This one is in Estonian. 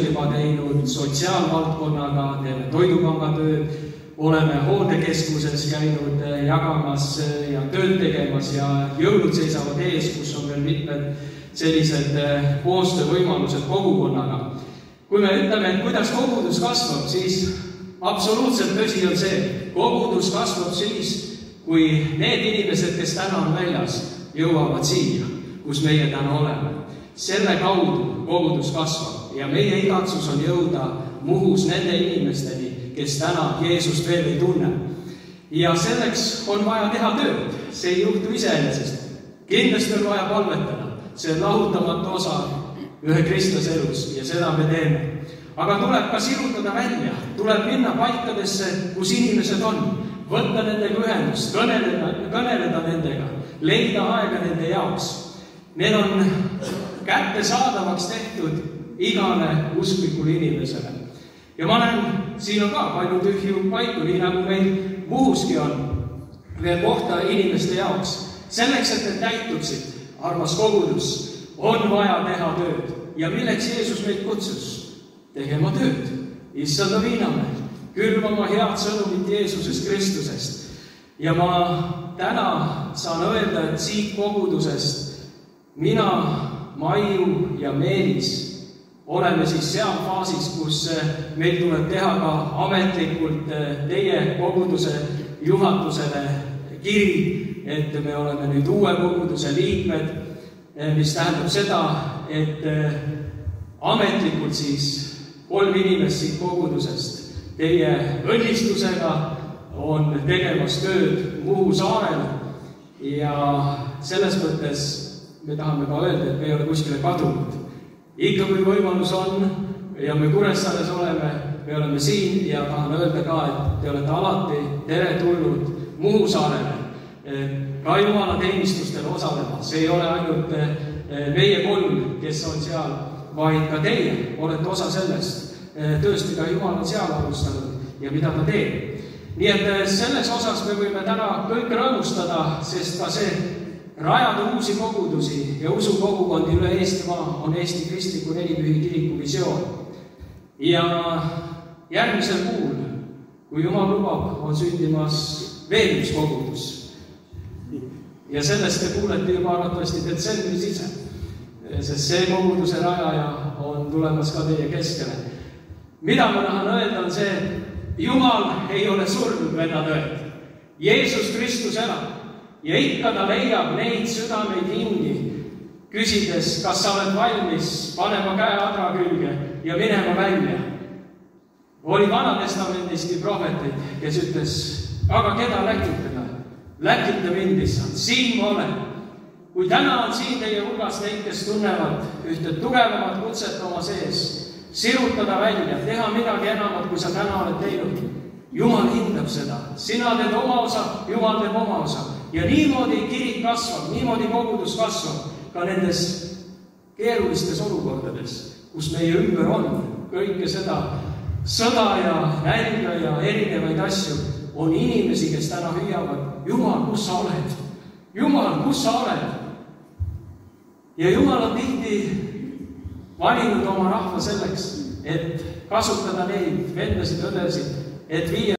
juba teinud sotsiaalvaldkonnaga, teeme toidupanga tööd, oleme hoolekeskuses käinud jagamas ja tööd tegemas ja jõulud seisavad ees, kus on veel mitmed sellised koostöövõimalused kogukonnaga. Kui me ütleme, et kuidas kogudus kasvab, siis absoluutselt tõsi on see, kogudus kasvab siis, kui need inimesed, kes täna on väljas, jõuavad siia, kus meie täna oleme. Selle kaudu kogudus kasvab ja meie igatsus on jõuda Muhus nende inimesteni, kes täna Jeesust veel ei tunne. Ja selleks on vaja teha tööd, see ei juhtu iseenesest. Kindlasti on vaja palvetada, see on lahutamatu osa ühe kristlase elus ja seda me teeme. Aga tuleb ka sirutada välja, tuleb minna paikadesse, kus inimesed on, võtta nendega ühendust, kõneleda nendega, leida aega nende jaoks. Need on kättesaadavaks tehtud igale usklikule inimesele. Ja ma näen, siin on ka palju tühju paiku, nii nagu meil Muhuski on veel kohta inimeste jaoks. Selleks, et need täituksid, armas kogudus, on vaja teha tööd. Ja milleks Jeesus meid kutsus? Tegema tööd, issanda viiname, külvama head sõnumit Jeesusest Kristusest. Ja ma täna saan öelda, et siit kogudusest mina, Maiu ja Meelis oleme siis seal faasis, kus meil tuleb teha ka ametlikult teie koguduse juhatusele kiri, et me oleme nüüd uue koguduse liikmed, mis tähendab seda, et ametlikult siis 3 inimest siit kogudusest teie õnnistusega on tegemas tööd Muhu saarel ja selles mõttes me tahame ka öelda, et me ei ole kuskile kadunud. Ikka kui võimalus on ja me Kuressaares oleme, me oleme siin ja tahan öelda ka, et te olete alati tere tulnud Muhu saarele ka Jumala teenistustel osalema. See ei ole ainult meie 3, kes on seal, vaid ka teie olete osa sellest tööst, mida Jumal on seal alustanud ja mida ta teeb. Nii et selles osas me võime täna kõik rõõmustada, sest ka see rajada uusi kogudusi ja usukogukondi üle Eestimaa on Eesti Kristliku Nelipühi Kiriku visioon. Ja järgmisel kuul, kui Jumal lubab, on sündimas veel üks kogudus. Ja sellest te kuulete juba arvatavasti detsembris ise, sest see koguduse rajaja on tulemas ka teie keskele. Mida ma tahan öelda on see, et Jumal ei ole surnud, vennad ööd. Jeesus Kristus elab. Ja ikka ta leiab neid südameid hingi, küsides, kas sa oled valmis panema käe adra külge ja minema välja. Oli Vanatestamendiski prohveteid, kes ütles, aga keda läkitada? Läkita mind lihtsalt, siin ma olen. Kui täna on siin teie hulgas neid, kes tunnevad ühte tugevamat kutset oma sees, sirutada välja, teha midagi enamat, kui sa täna oled teinud. Jumal hindab seda. Sina teed oma osa, Jumal teeb oma osa. Ja niimoodi kirik kasvab, niimoodi kogudus kasvab ka nendes keerulistes olukordades, kus meie ümber on kõike seda sõda ja nälga ja erinevaid asju, on inimesi, kes täna hüüavad, Jumal, kus sa oled? Jumal, kus sa oled? Ja Jumal on tihti valinud oma rahva selleks, et kasutada neid vendasid, õdesid, et viia